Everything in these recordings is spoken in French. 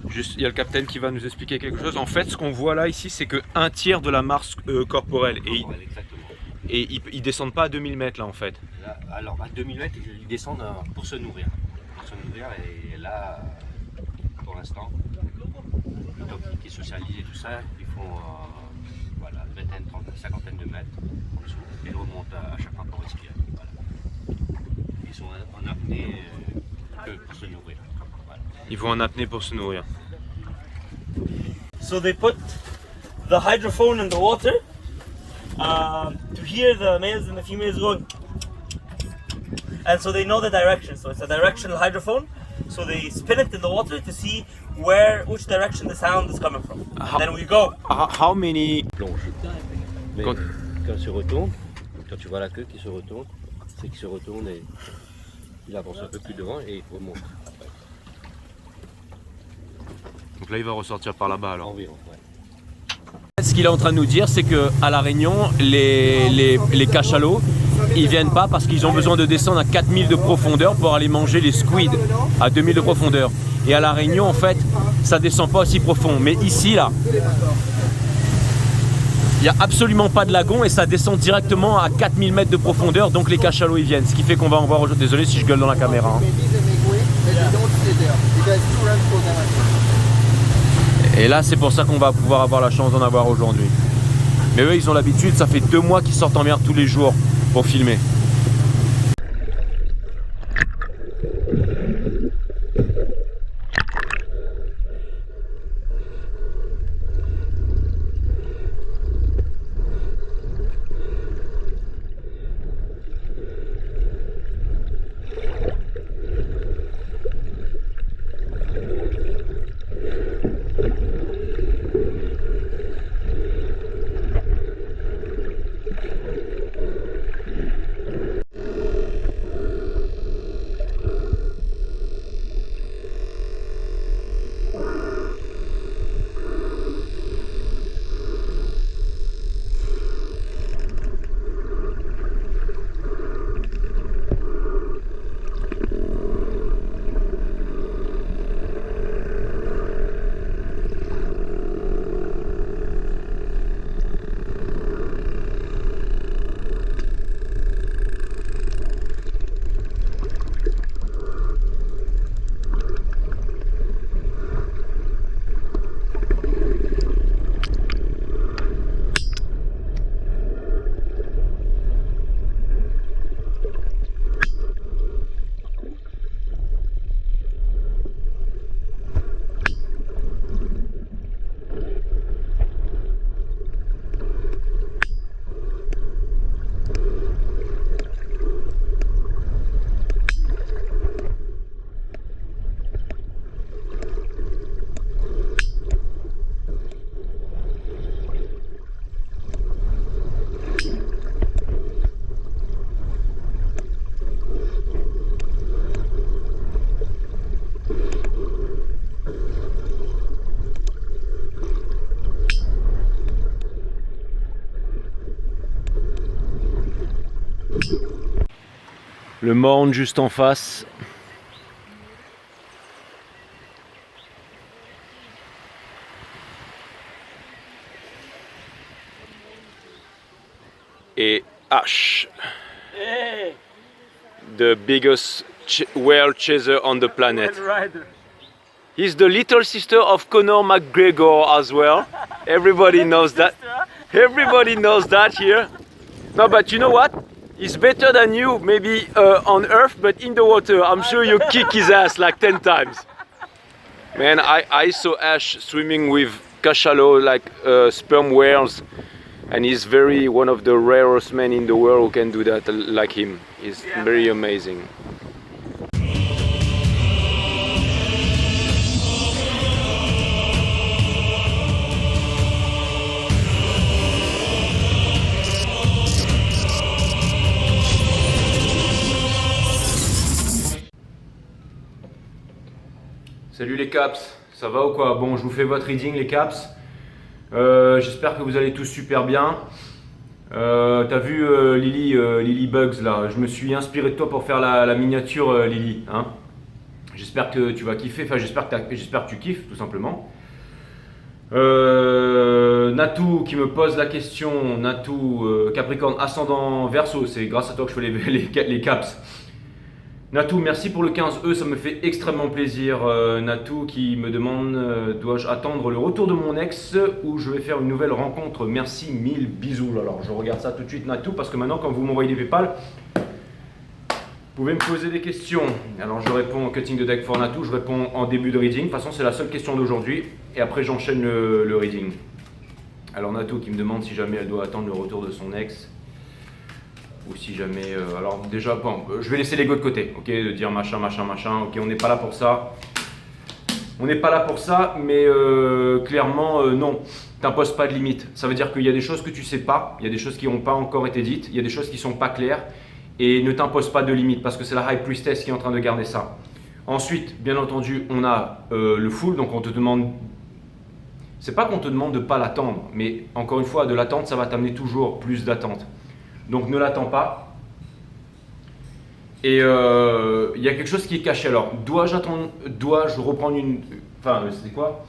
Juste, il y a le capitaine qui va nous expliquer quelque chose. En fait, ce qu'on voit là, ici, c'est qu'un tiers de la masse corporelle. Exactement. Et ils descendent pas à 2000 mètres là, en fait. Là, alors, à 2000 mètres, ils descendent pour se nourrir. Et là, pour l'instant, donc, ils socialisent et tout ça, ils font voilà, une vingtaine, trentaine, cinquantaine de mètres en dessous et ils remontent à chaque fois pour respirer. Voilà. Ils sont en apnée que pour se nourrir. Voilà. Ils vont en apnée pour se nourrir. So they put the hydrophone in the water to hear the males and the females going. And so they know the direction. So it's a directional hydrophone. So they spin it in the water to see which direction the sound is coming from. And then we go. How many? Plonge. Mais Quand- quand il se retourne, quand tu vois la queue qui se retourne, c'est qu'il se retourne et il avance un peu plus devant et il remonte après. Donc là, il va ressortir par là-bas alors. Environ, ouais. Ce qu'il est en train de nous dire, c'est qu'à La Réunion, les cachalots, ils viennent pas parce qu'ils ont besoin de descendre à 4000 de profondeur pour aller manger les squids à 2000 de profondeur. Et à La Réunion, en fait, ça descend pas aussi profond. Mais ici, là, il n'y a absolument pas de lagon et ça descend directement à 4000 mètres de profondeur. Donc les cachalots, ils viennent. Ce qui fait qu'on va en voir aujourd'hui. Désolé si je gueule dans la caméra. Hein. Et là, c'est pour ça qu'on va pouvoir avoir la chance d'en avoir aujourd'hui. Mais eux, ils ont l'habitude, ça fait 2 mois qu'ils sortent en mer tous les jours pour filmer. Le morne juste en face. Et Ash, the biggest whale chaser on the planet. He's the little sister of Conor McGregor as well. Everybody knows that. Everybody knows that here. No, but you know what? He's better than you, maybe on earth, but in the water, I'm sure you kick his ass like 10 times. Man, I saw Ash swimming with cachalot, like sperm whales, and he's one of the rarest men in the world who can do that like him. He's very amazing. Salut les caps, ça va ou quoi? Bon, je vous fais votre reading les caps. J'espère que vous allez tous super bien. T'as vu Lily Bugs là, je me suis inspiré de toi pour faire la miniature Lily. Hein, J'espère que tu vas kiffer, enfin j'espère que tu kiffes tout simplement. Natou qui me pose la question, Natou, Capricorne, ascendant Verseau, c'est grâce à toi que je fais les caps. Natou, merci pour le 15E, ça me fait extrêmement plaisir. Natou qui me demande, dois-je attendre le retour de mon ex ou je vais faire une nouvelle rencontre? Merci, 1000 bisous. Alors je regarde ça tout de suite Natou, parce que maintenant quand vous m'envoyez des Paypal, vous pouvez me poser des questions. Alors je réponds au cutting de deck for Natou, je réponds en début de reading. De toute façon c'est la seule question d'aujourd'hui. Et après j'enchaîne le reading. Alors Natou qui me demande si jamais elle doit attendre le retour de son ex. Ou si jamais... alors déjà, bon, je vais laisser l'ego de côté. Ok, de dire machin. Ok, on n'est pas là pour ça. On n'est pas là pour ça, mais clairement non. T'imposes pas de limite. Ça veut dire qu'il y a des choses que tu sais pas. Il y a des choses qui n'ont pas encore été dites. Il y a des choses qui sont pas claires. Et ne t'impose pas de limite parce que c'est la High Priestess qui est en train de garder ça. Ensuite, bien entendu, on a le full, donc on te demande... C'est pas qu'on te demande de ne pas l'attendre, mais encore une fois, de l'attente, ça va t'amener toujours plus d'attente. Donc ne l'attends pas. Et il y a quelque chose qui est caché. Alors, dois-je reprendre une... Enfin, c'est quoi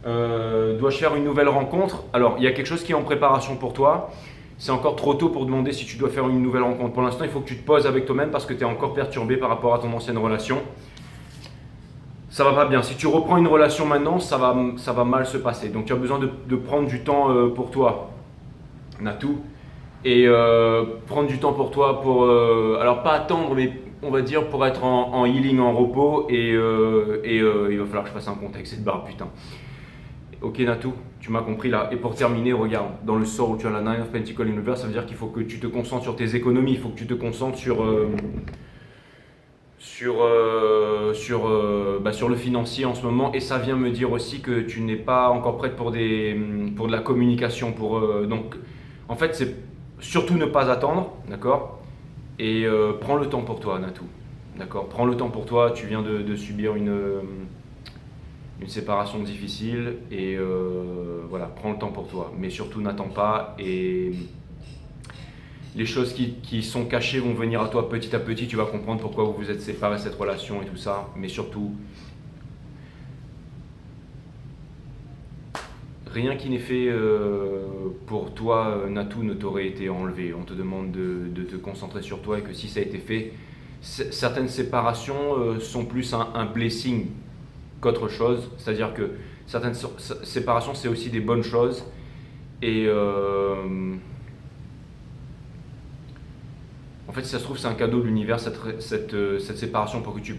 dois-je faire une nouvelle rencontre? Alors, il y a quelque chose qui est en préparation pour toi. C'est encore trop tôt pour demander si tu dois faire une nouvelle rencontre. Pour l'instant, il faut que tu te poses avec toi-même parce que tu es encore perturbé par rapport à ton ancienne relation. Ça va pas bien. Si tu reprends une relation maintenant, ça va mal se passer. Donc tu as besoin de prendre du temps pour toi, Natou. Et prendre du temps pour toi pour... alors pas attendre, mais on va dire pour être en healing, en repos. Et il va falloir que je fasse un contexte cette barre, putain. Ok Natou, tu m'as compris là. Et pour terminer, regarde, dans le sort où tu as la Nine of Pentacles Universe, ça veut dire qu'il faut que tu te concentres sur tes économies, il faut que tu te concentres sur le financier en ce moment. Et ça vient me dire aussi que tu n'es pas encore prête pour de la communication. Donc en fait, c'est surtout ne pas attendre, d'accord? Et prends le temps pour toi Natou, d'accord? Prends le temps pour toi, tu viens de subir une séparation difficile et voilà, prends le temps pour toi, mais surtout n'attends pas et les choses qui sont cachées vont venir à toi petit à petit, tu vas comprendre pourquoi vous vous êtes séparés, cette relation et tout ça, mais surtout, rien qui n'est fait pour toi, Natou, ne t'aurait été enlevé. On te demande de te concentrer sur toi et que si ça a été fait, certaines séparations sont plus un blessing qu'autre chose, c'est-à-dire que certaines séparations c'est aussi des bonnes choses et en fait si ça se trouve c'est un cadeau de l'univers cette séparation pour que tu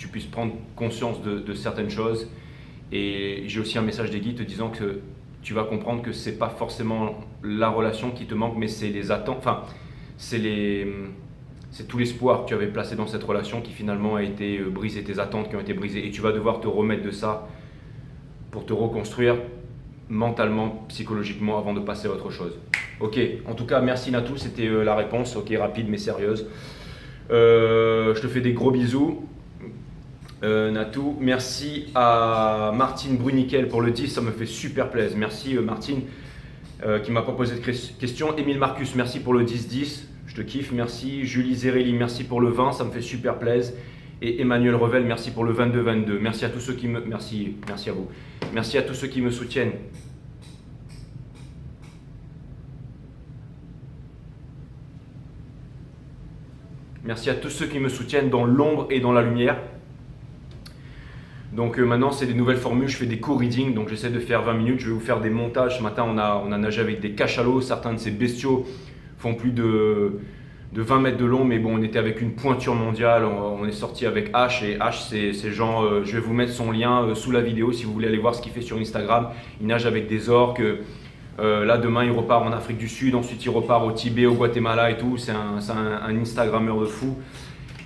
puisses prendre conscience de certaines choses. Et j'ai aussi un message des guides te disant que tu vas comprendre que c'est pas forcément la relation qui te manque, mais c'est les attentes, enfin c'est tout l'espoir que tu avais placé dans cette relation qui finalement a été brisé, tes attentes qui ont été brisées. Et tu vas devoir te remettre de ça pour te reconstruire mentalement, psychologiquement avant de passer à autre chose. Ok, en tout cas merci Natou, c'était la réponse, ok, rapide mais sérieuse. Je te fais des gros bisous. Natou, merci à Martine Bruniquel pour le 10, ça me fait super plaisir. Merci Martine qui m'a proposé cette question. Émile Marcus, merci pour le 10-10. Je te kiffe, merci. Julie Zerelli, merci pour le 20, ça me fait super plaisir. Et Emmanuel Revel, merci pour le 22-22. Merci à tous ceux qui me... Merci à vous. Merci à tous ceux qui me soutiennent. Merci à tous ceux qui me soutiennent dans l'ombre et dans la lumière. Donc maintenant, c'est des nouvelles formules. Je fais des co-reading, donc j'essaie de faire 20 minutes. Je vais vous faire des montages. Ce matin, on a nagé avec des cachalots. Certains de ces bestiaux font plus de 20 mètres de long, mais bon, on était avec une pointure mondiale. On est sorti avec H, et H, c'est genre, je vais vous mettre son lien sous la vidéo si vous voulez aller voir ce qu'il fait sur Instagram. Il nage avec des orques. Là, demain, il repart en Afrique du Sud. Ensuite, il repart au Tibet, au Guatemala et tout. C'est un Instagrammeur de fou.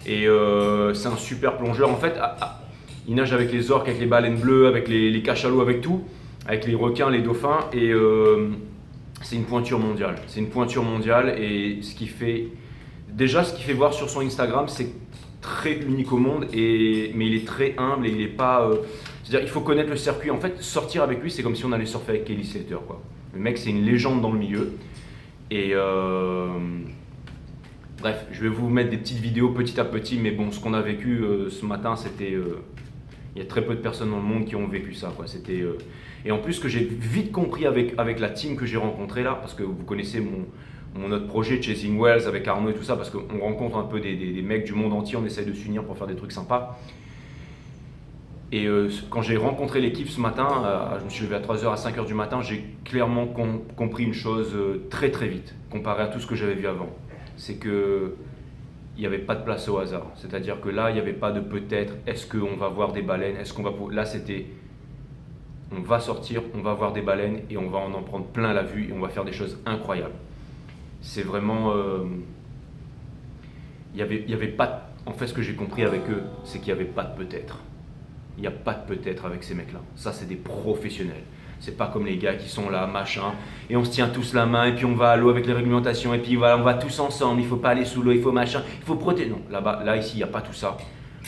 Et c'est un super plongeur. En fait, il nage avec les orques, avec les baleines bleues, avec les cachalots, avec tout. Avec les requins, les dauphins. Et c'est une pointure mondiale. C'est une pointure mondiale. Et ce qui fait voir sur son Instagram, c'est très unique au monde. Mais il est très humble et il est pas... c'est-à-dire, il faut connaître le circuit. En fait, sortir avec lui, c'est comme si on allait surfer avec Kelly Slater, quoi. Le mec, c'est une légende dans le milieu. Et Bref, je vais vous mettre des petites vidéos petit à petit, mais bon, ce qu'on a vécu ce matin, c'était... il y a très peu de personnes dans le monde qui ont vécu ça, quoi. C'était... Et en plus, ce que j'ai vite compris avec la team que j'ai rencontrée là, parce que vous connaissez mon autre projet Chasing Wells avec Arnaud et tout ça, parce qu'on rencontre un peu des mecs du monde entier, on essaye de s'unir pour faire des trucs sympas. Et quand j'ai rencontré l'équipe ce matin, je me suis levé à 3h, à 5h du matin, j'ai clairement compris une chose très très vite, comparé à tout ce que j'avais vu avant. C'est que il n'y avait pas de place au hasard. C'est-à-dire que là, il n'y avait pas de peut-être, est-ce qu'on va voir des baleines, est-ce qu'on va... Là, c'était, on va sortir, on va voir des baleines et on va en prendre plein la vue et on va faire des choses incroyables. C'est vraiment... il y avait pas... En fait, ce que j'ai compris avec eux, c'est qu'il n'y avait pas de peut-être. Il n'y a pas de peut-être avec ces mecs-là. Ça, c'est des professionnels. C'est pas comme les gars qui sont là, machin, et on se tient tous la main, et puis on va à l'eau avec les réglementations, et puis voilà, on va tous ensemble, il faut pas aller sous l'eau, il faut machin, il faut protéger. Non, là-bas, là, ici, il n'y a pas tout ça.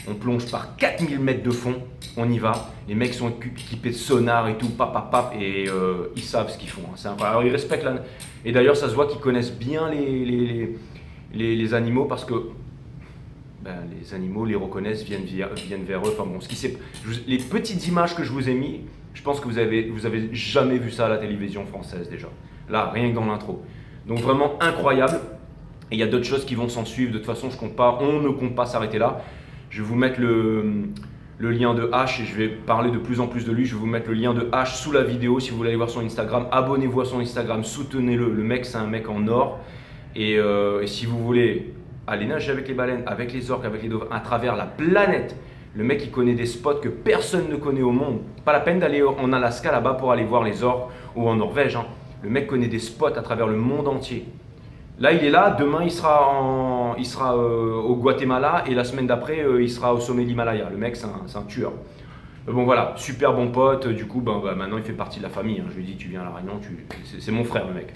On plonge par 4000 mètres de fond, on y va. Les mecs sont équipés de sonar et tout, pap, et ils savent ce qu'ils font. Hein. C'est incroyable. Alors, ils respectent la... Et d'ailleurs, ça se voit qu'ils connaissent bien les animaux, parce que les animaux les reconnaissent, viennent vers eux. Enfin bon, les petites images que je vous ai mis, je pense que vous avez jamais vu ça à la télévision française déjà. Là, rien que dans l'intro. Donc vraiment incroyable. Et il y a d'autres choses qui vont s'en suivre. De toute façon, on ne compte pas s'arrêter là. Je vais vous mettre le lien de H et je vais parler de plus en plus de lui. Je vais vous mettre le lien de H sous la vidéo si vous voulez aller voir son Instagram. Abonnez-vous à son Instagram, soutenez-le. Le mec, c'est un mec en or. Et si vous voulez aller nager avec les baleines, avec les orques, avec les dauphins, à travers la planète. Le mec, il connaît des spots que personne ne connaît au monde. Pas la peine d'aller en Alaska là-bas pour aller voir les orques ou en Norvège. Hein. Le mec connaît des spots à travers le monde entier. Là, il est là. Demain, il sera au Guatemala et la semaine d'après, il sera au sommet de l'Himalaya. Le mec, c'est un tueur. Bon voilà, super bon pote. Du coup, maintenant, il fait partie de la famille. Hein. Je lui dis, tu viens à La Réunion, c'est mon frère, le mec.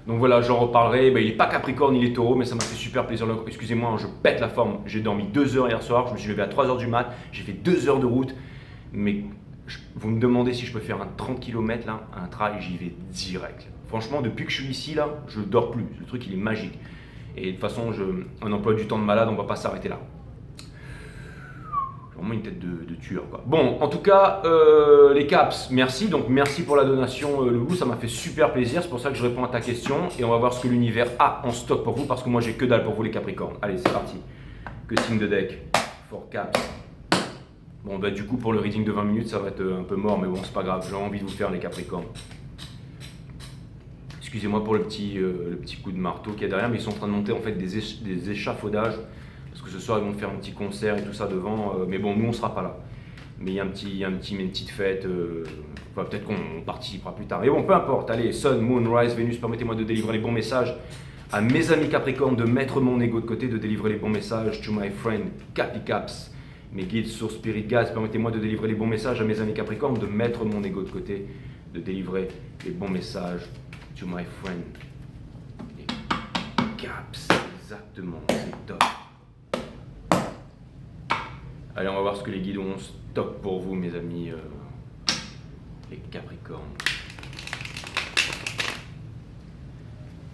Donc voilà, j'en reparlerai. Il n'est pas Capricorne, il est Taureau, mais ça m'a fait super plaisir. Excusez-moi, je pète la forme. J'ai dormi 2 heures hier soir, je me suis levé à 3 heures du mat, j'ai fait 2 heures de route. Mais vous me demandez si je peux faire un 30 km là, un trail, j'y vais direct. Franchement, depuis que je suis ici là, je dors plus. Le truc, il est magique. Et de toute façon, un emploi du temps de malade, on ne va pas s'arrêter là. Vraiment une tête de tueur quoi. Bon, en tout cas, les caps, merci. Donc merci pour la donation, Loulou, ça m'a fait super plaisir. C'est pour ça que je réponds à ta question et on va voir ce que l'univers a en stock pour vous parce que moi j'ai que dalle pour vous les Capricornes. Allez, c'est parti. Que signe de deck for caps. Bon, du coup pour le reading de 20 minutes, ça va être un peu mort, mais bon, c'est pas grave. J'ai envie de vous faire les Capricornes. Excusez-moi pour le petit coup de marteau qu'il y a derrière, mais ils sont en train de monter en fait des échafaudages. Parce que ce soir, ils vont faire un petit concert et tout ça devant. Mais bon, nous, on ne sera pas là. Mais il y a une petite fête. Enfin, peut-être qu'on participera plus tard. Mais bon, peu importe. Allez, Sun, Moon, Rise, Vénus, permettez-moi de délivrer les bons messages à mes amis Capricornes, de mettre mon ego de côté, de délivrer les bons messages to my friend Capi Caps. Mes guides sur Spirit Guides, permettez-moi de délivrer les bons messages à mes amis Capricornes, de mettre mon ego de côté, de délivrer les bons messages to my friend Caps. Exactement, c'est top. Allez, on va voir ce que les guides ont en stock pour vous, mes amis, les Capricornes.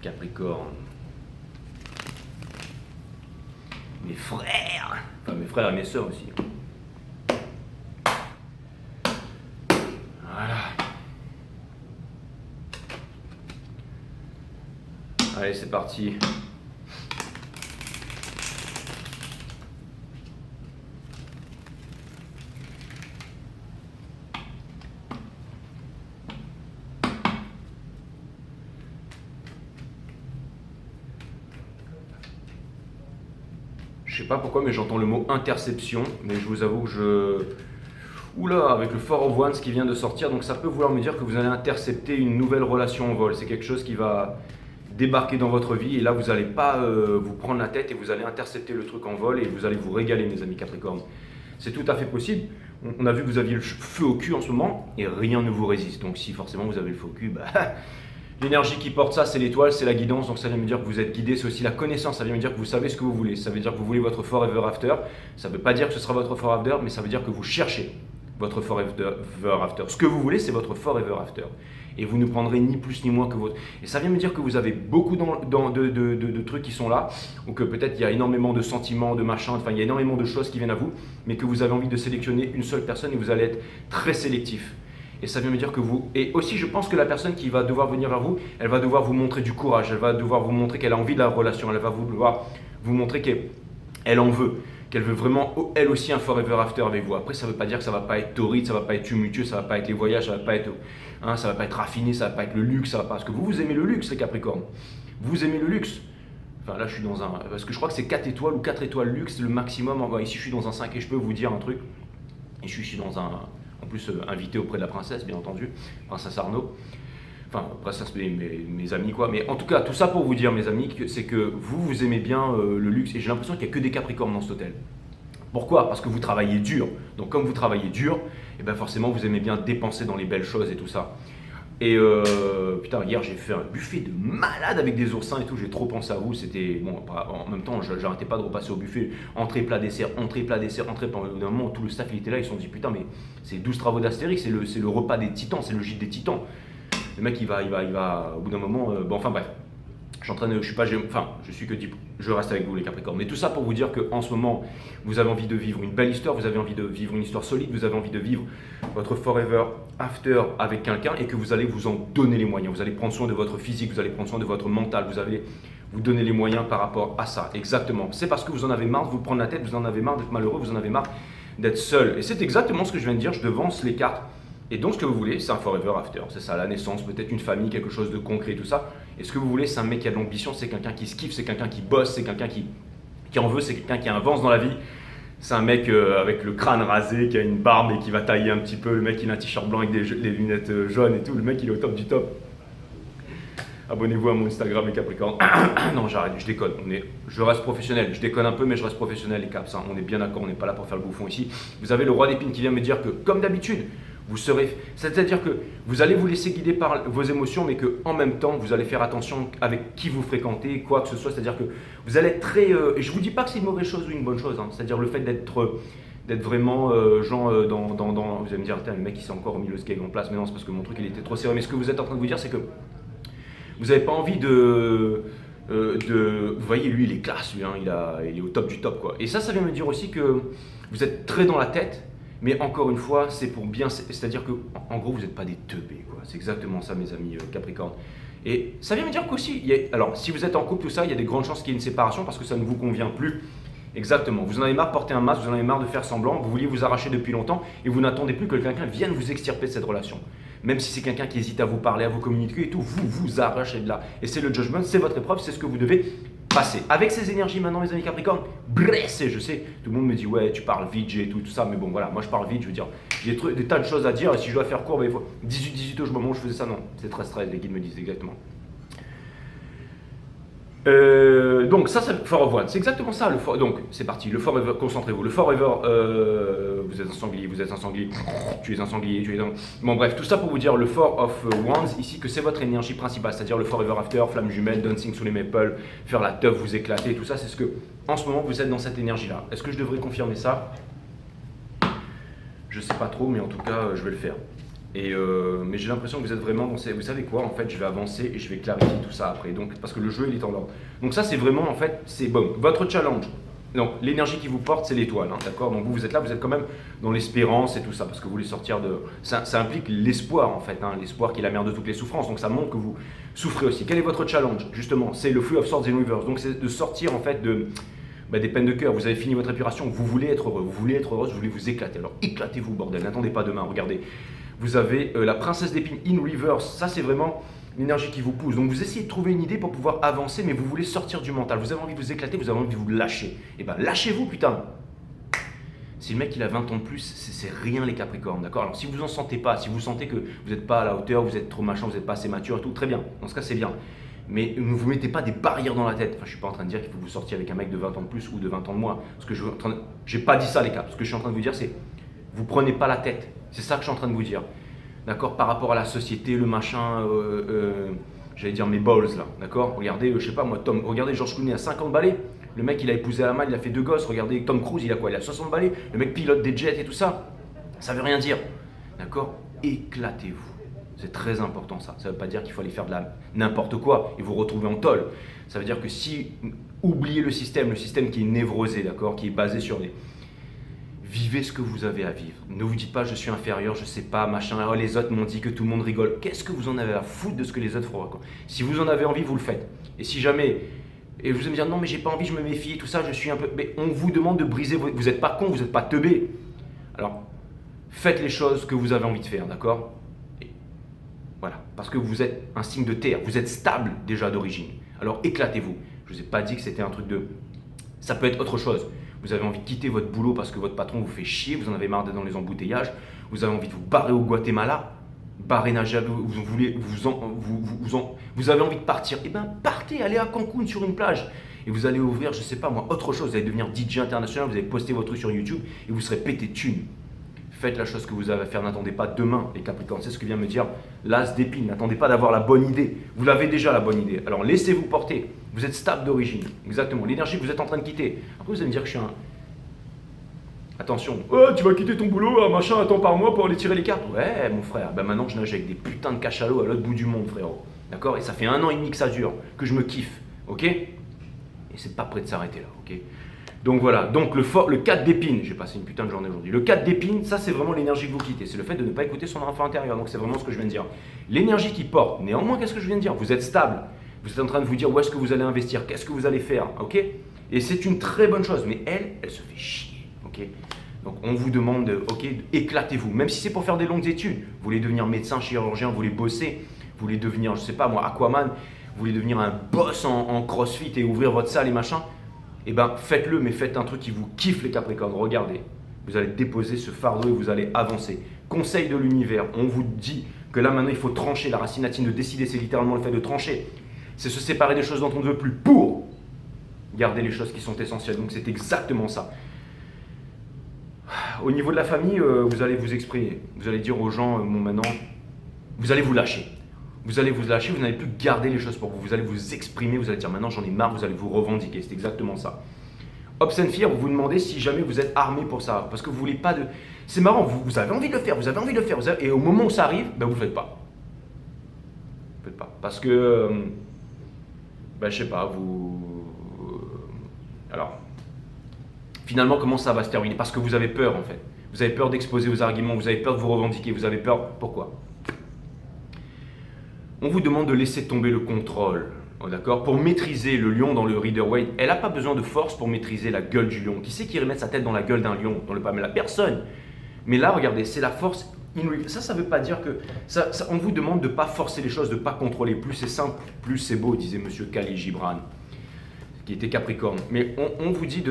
Capricorne. Mes frères. Enfin, mes frères et mes sœurs aussi. Voilà. Allez, c'est parti. Je sais pas pourquoi, mais j'entends le mot interception, mais je vous avoue que Oula, avec le Four of Wands qui vient de sortir, donc ça peut vouloir me dire que vous allez intercepter une nouvelle relation en vol. C'est quelque chose qui va débarquer dans votre vie et là vous n'allez pas vous prendre la tête et vous allez intercepter le truc en vol et vous allez vous régaler, mes amis Capricorne. C'est tout à fait possible. On a vu que vous aviez le feu au cul en ce moment et rien ne vous résiste. Donc si forcément vous avez le feu au cul, l'énergie qui porte ça, c'est l'étoile, c'est la guidance, donc ça vient me dire que vous êtes guidé, c'est aussi la connaissance, ça vient me dire que vous savez ce que vous voulez, ça veut dire que vous voulez votre forever after, ça ne veut pas dire que ce sera votre forever after, mais ça veut dire que vous cherchez. votre forever after. Ce que vous voulez, c'est votre forever after. Et vous ne prendrez ni plus ni moins que votre. Et ça vient me dire que vous avez beaucoup de trucs qui sont là, ou que peut-être il y a énormément de sentiments, de machins, enfin il y a énormément de choses qui viennent à vous, mais que vous avez envie de sélectionner une seule personne et vous allez être très sélectif. Et ça vient me dire que vous. Et aussi, je pense que la personne qui va devoir venir vers vous, elle va devoir vous montrer du courage, elle va devoir vous montrer qu'elle a envie de la relation, elle va devoir vous montrer qu'elle en veut. Qu'elle veut vraiment, elle aussi, un forever after avec vous. Après, ça ne veut pas dire que ça ne va pas être torride, ça ne va pas être tumultueux, ça ne va pas être les voyages, ça ne va pas être, ça va pas être raffiné, ça ne va pas être le luxe, ça va pas. Parce que vous aimez le luxe, les Capricornes. Vous aimez le luxe. Enfin, là, je suis dans un. Parce que je crois que c'est 4 étoiles ou 4 étoiles luxe, le maximum. Ici, je suis dans un 5 et je peux vous dire un truc. Et je suis dans un. En plus, invité auprès de la princesse, bien entendu, princesse Arnaud. Enfin, princesse, mes amis, quoi. Mais en tout cas, tout ça pour vous dire, mes amis, c'est que vous aimez bien le luxe. Et j'ai l'impression qu'il n'y a que des Capricornes dans cet hôtel. Pourquoi? Parce que vous travaillez dur. Donc, comme vous travaillez dur, et ben forcément, vous aimez bien dépenser dans les belles choses et tout ça. Et putain, hier, j'ai fait un buffet de malade avec des oursins et tout. J'ai trop pensé à vous. C'était bon. En même temps, j'arrêtais pas de repasser au buffet. Entrée, plat, dessert, entrée, plat, dessert, entrée. Pendant un moment, tout le staff il était là. Ils se sont dit putain, mais c'est 12 travaux d'Astérix. C'est le repas des titans. C'est le gîte des titans. Le mec, il va au bout d'un moment. Bon, enfin bref. Je reste avec vous les Capricornes. Mais tout ça pour vous dire qu'en ce moment, vous avez envie de vivre une belle histoire, vous avez envie de vivre une histoire solide, vous avez envie de vivre votre forever after avec quelqu'un et que vous allez vous en donner les moyens. Vous allez prendre soin de votre physique, vous allez prendre soin de votre mental, vous allez vous donner les moyens par rapport à ça. Exactement. C'est parce que vous en avez marre de vous prendre la tête, vous en avez marre d'être malheureux, vous en avez marre d'être seul. Et c'est exactement ce que je viens de dire, je devance les cartes. Et donc, ce que vous voulez, c'est un forever after. C'est ça, la naissance, peut-être une famille, quelque chose de concret, tout ça. Et ce que vous voulez, c'est un mec qui a de l'ambition, c'est quelqu'un qui se kiffe, c'est quelqu'un qui bosse, c'est quelqu'un qui en veut, c'est quelqu'un qui avance dans la vie. C'est un mec avec le crâne rasé, qui a une barbe et qui va tailler un petit peu. Le mec, il a un t-shirt blanc avec des lunettes jaunes et tout. Le mec, il est au top du top. Abonnez-vous à mon Instagram, les Capricornes. Non, j'arrête, je déconne. Je reste professionnel. Je déconne un peu, mais je reste professionnel, les Caps. Hein. On est bien d'accord, on n'est pas là pour faire le bouffon ici. Vous avez le roi d'épines qui vient me dire que, comme d'habitude, vous serez. C'est-à-dire que vous allez vous laisser guider par vos émotions, mais qu'en même temps, vous allez faire attention avec qui vous fréquentez, quoi que ce soit. C'est-à-dire que vous allez être très. Et je ne vous dis pas que c'est une mauvaise chose ou une bonne chose. Hein. C'est-à-dire le fait d'être vraiment vous allez me dire, le mec il s'est encore remis le scale en place, mais non, c'est parce que mon truc il était trop serré. Mais ce que vous êtes en train de vous dire, c'est que vous n'avez pas envie de. Vous voyez, lui, il est classe, lui, hein, il est au top du top, quoi. Et ça vient me dire aussi que vous êtes très dans la tête, mais encore une fois, c'est pour bien. C'est-à-dire que, en gros, vous n'êtes pas des teubés, quoi. C'est exactement ça, mes amis Capricorne. Et ça vient me dire qu'aussi, alors, si vous êtes en couple, tout ça, il y a des grandes chances qu'il y ait une séparation parce que ça ne vous convient plus. Exactement. Vous en avez marre de porter un masque, vous en avez marre de faire semblant, vous vouliez vous arracher depuis longtemps et vous n'attendez plus que quelqu'un vienne vous extirper de cette relation. Même si c'est quelqu'un qui hésite à vous parler, à vous communiquer et tout, vous arrachez de là. Et c'est le judgment, c'est votre épreuve, c'est ce que vous devez passer. Avec ces énergies maintenant, mes amis Capricorne, blessé, je sais, tout le monde me dit ouais, tu parles vite, j'ai tout ça, mais bon voilà, moi je parle vite, je veux dire, j'ai des tas de choses à dire et si je dois faire court, ben, 18 au moment où je faisais ça, non, c'est très stress, les guides me disent exactement. Donc ça c'est Forever One, c'est exactement ça. Donc c'est parti, le Forever, concentrez-vous. Le Forever, vous êtes un sanglier, tu es un sanglier, tu es un... Bon bref, tout ça pour vous dire le Four of Wands ici, que c'est votre énergie principale, c'est-à-dire le Forever After, flamme jumelle, dancing sous les maples, faire la teuf, vous éclater, tout ça, c'est ce que, en ce moment, vous êtes dans cette énergie-là. Est-ce que je devrais confirmer ça? Je sais pas trop, mais en tout cas, je vais le faire. Mais j'ai l'impression que vous êtes vraiment dans ces... Vous savez quoi, en fait, je vais avancer et je vais clarifier tout ça après. Donc, parce que le jeu, il est en ordre. Donc ça, c'est vraiment, en fait, c'est bon. Votre challenge. Donc, l'énergie qui vous porte, c'est l'étoile, hein, d'accord? Donc, vous êtes là, vous êtes quand même dans l'espérance et tout ça, parce que vous voulez sortir de... Ça implique l'espoir, en fait, hein, l'espoir qui est la mère de toutes les souffrances. Donc, ça montre que vous souffrez aussi. Quel est votre challenge, justement? C'est le Three of Swords and Reverse. Donc, c'est de sortir, en fait, des peines de cœur. Vous avez fini votre épuration, vous voulez être heureux, vous voulez être heureuse, vous voulez vous éclater. Alors, éclatez-vous, bordel. N'attendez pas demain, regardez. Vous avez la princesse d'épines in reverse, ça c'est vraiment l'énergie qui vous pousse. Donc vous essayez de trouver une idée pour pouvoir avancer, mais vous voulez sortir du mental. Vous avez envie de vous éclater, vous avez envie de vous lâcher. Et bien lâchez-vous putain. Si le mec il a 20 ans de plus, c'est rien les Capricornes, d'accord? Alors si vous en sentez pas, si vous sentez que vous n'êtes pas à la hauteur, vous êtes trop machin, vous n'êtes pas assez mature et tout, très bien, dans ce cas c'est bien. Mais ne vous mettez pas des barrières dans la tête. Enfin, je suis pas en train de dire qu'il faut que vous sortiez avec un mec de 20 ans de plus ou de 20 ans de moins. Ce que j'ai pas dit ça les gars. Ce que je suis en train de vous dire c'est, vous prenez pas la tête. C'est ça que je suis en train de vous dire. D'accord, par rapport à la société, le machin, j'allais dire mes balls là, d'accord. Regardez, je sais pas moi, regardez George Clooney à 50 balais, le mec il a épousé à la malle, il a fait 2 gosses. Regardez Tom Cruise, il a quoi? Il a 60 balais, le mec pilote des jets et tout ça. Ça veut rien dire, d'accord? Éclatez-vous. C'est très important ça. Ça ne veut pas dire qu'il faut aller faire de n'importe quoi et vous retrouver en tôle. Ça veut dire que si, oubliez le système qui est névrosé, d'accord? Qui est basé sur des... Vivez ce que vous avez à vivre. Ne vous dites pas je suis inférieur, je sais pas, machin, oh, les autres m'ont dit que tout le monde rigole. Qu'est-ce que vous en avez à foutre de ce que les autres feront? Si vous en avez envie, vous le faites. Et si jamais... Et vous allez me dire non mais j'ai pas envie, je me méfie, tout ça, je suis un peu... Mais on vous demande de briser, vous n'êtes pas con, vous n'êtes pas teubé. Alors, faites les choses que vous avez envie de faire, d'accord? Voilà, parce que vous êtes un signe de terre, vous êtes stable déjà d'origine. Alors éclatez-vous. Je ne vous ai pas dit que c'était un truc de... Ça peut être autre chose. Vous avez envie de quitter votre boulot parce que votre patron vous fait chier, vous en avez marre d'être dans les embouteillages, vous avez envie de vous barrer au Guatemala, barrer nager, vous avez envie de partir. Eh bien partez, allez à Cancun sur une plage. Et vous allez ouvrir, je ne sais pas moi, autre chose. Vous allez devenir DJ international, vous allez poster votre truc sur YouTube et vous serez pété de thunes. Faites la chose que vous avez à faire, n'attendez pas demain, les Capricornes. C'est ce que vient me dire l'As d'épine. N'attendez pas d'avoir la bonne idée. Vous l'avez déjà la bonne idée. Alors laissez-vous porter. Vous êtes stable d'origine. Exactement. L'énergie que vous êtes en train de quitter. Après vous allez me dire que je suis un... Attention. Oh, tu vas quitter ton boulot, machin, attends par mois pour aller tirer les cartes. Ouais, mon frère. Ben maintenant je nage avec des putains de cachalots à l'autre bout du monde, frérot. D'accord? Et ça fait 1 an et demi que ça dure, que je me kiffe. Ok? Et c'est pas prêt de s'arrêter là. Ok? Donc voilà, donc le 4 d'épine, j'ai passé une putain de journée aujourd'hui. Le 4 d'épine, ça c'est vraiment l'énergie que vous quittez. C'est le fait de ne pas écouter son enfant intérieur. Donc c'est vraiment ce que je viens de dire. L'énergie qui porte, néanmoins, qu'est-ce que je viens de dire? Vous êtes stable. Vous êtes en train de vous dire où est-ce que vous allez investir, qu'est-ce que vous allez faire. Ok? Et c'est une très bonne chose. Mais elle se fait chier. Ok? Donc on vous demande, ok, éclatez-vous. Même si c'est pour faire des longues études. Vous voulez devenir médecin, chirurgien, vous voulez bosser. Vous voulez devenir, je sais pas moi, Aquaman. Vous voulez devenir un boss en crossfit et ouvrir votre salle et machin. Eh bien, faites-le, mais faites un truc qui vous kiffe, les Capricornes. Regardez, vous allez déposer ce fardeau et vous allez avancer. Conseil de l'univers, on vous dit que là, maintenant, il faut trancher. La racine latine de décider, c'est littéralement le fait de trancher. C'est se séparer des choses dont on ne veut plus pour garder les choses qui sont essentielles. Donc, c'est exactement ça. Au niveau de la famille, vous allez vous exprimer. Vous allez dire aux gens, bon, maintenant, vous allez vous lâcher. Vous allez vous lâcher, vous n'allez plus garder les choses pour vous. Vous allez vous exprimer, vous allez dire maintenant j'en ai marre, vous allez vous revendiquer. C'est exactement ça. Ops and Fear, vous vous demandez si jamais vous êtes armé pour ça. Parce que vous voulez pas de... C'est marrant, vous avez envie de le faire, vous avez envie de le faire. Et au moment où ça arrive, ben vous ne le faites pas. Vous ne le faites pas. Parce que... ben je sais pas, alors... Finalement, comment ça va se terminer? Parce que vous avez peur en fait. Vous avez peur d'exposer vos arguments, vous avez peur de vous revendiquer, vous avez peur... Pourquoi? On vous demande de laisser tomber le contrôle, d'accord? Pour maîtriser le lion dans le Rider-Waite, elle n'a pas besoin de force pour maîtriser la gueule du lion. Qui c'est qui remet sa tête dans la gueule d'un lion, dans le Pamela? Personne. Mais là, regardez, c'est la force inouïe. Ça ne veut pas dire que... on vous demande de ne pas forcer les choses, de ne pas contrôler. Plus c'est simple, plus c'est beau, disait M. Khalil Gibran, qui était Capricorne. Mais on vous dit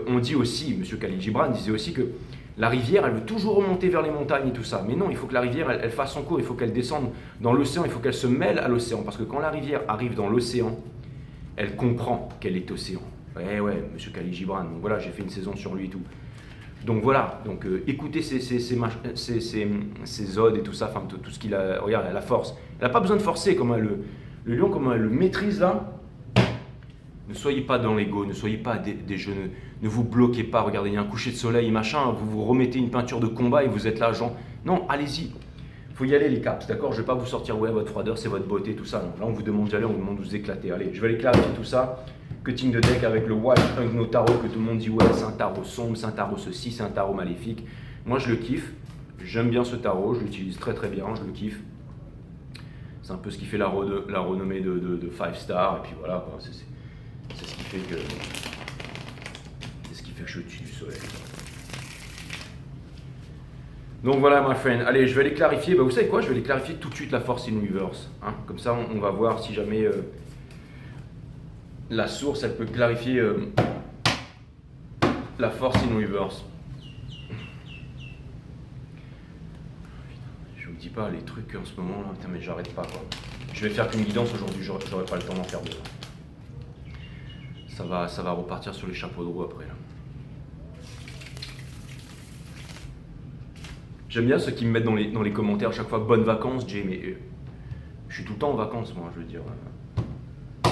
on dit aussi, M. Khalil Gibran disait aussi que la rivière, elle veut toujours remonter vers les montagnes et tout ça. Mais non, il faut que la rivière, elle fasse son cours. Il faut qu'elle descende dans l'océan. Il faut qu'elle se mêle à l'océan. Parce que quand la rivière arrive dans l'océan, elle comprend qu'elle est océan. Ouais, monsieur Khalil Gibran. Donc voilà, j'ai fait une saison sur lui et tout. Donc voilà. Donc écoutez ces odes et tout ça. Enfin, tout ce qu'il a. Regarde, la force. Elle n'a pas besoin de forcer. Comment le lion, comment elle le maîtrise là. Ne soyez pas dans l'ego, ne soyez pas des jeux, ne vous bloquez pas. Regardez, il y a un coucher de soleil, machin, vous vous remettez une peinture de combat et vous êtes là, genre. Non, allez-y. Il faut y aller, les caps, d'accord? Je ne vais pas vous sortir, ouais, votre froideur, c'est votre beauté, tout ça. Non. Là, on vous demande d'y aller, on vous demande de vous éclater. Allez, je vais aller clarifier tout ça. Cutting de deck avec le White Hungno Tarot, que tout le monde dit, ouais, c'est un tarot sombre, c'est un tarot ceci, c'est un tarot maléfique. Moi, je le kiffe. J'aime bien ce tarot, je l'utilise très très bien, je le kiffe. C'est un peu ce qui fait la renommée de 5 stars, et puis voilà, quoi. C'est ce qui fait que... C'est ce qui fait que je suis au-dessus du soleil. Donc voilà, my friend. Allez, je vais aller clarifier. Bah, vous savez quoi? Je vais aller clarifier tout de suite la force in reverse. Hein? Comme ça, on va voir si jamais la source, elle peut clarifier la force in reverse. Je vous dis pas les trucs en ce moment là. Putain, mais j'arrête pas quoi. Je vais faire qu'une guidance aujourd'hui. J'aurai pas le temps d'en faire deux. Ça va repartir sur les chapeaux de roue après là. J'aime bien ceux qui me mettent dans les commentaires à chaque fois bonnes vacances, Jay, mais je suis tout le temps en vacances moi, je veux dire.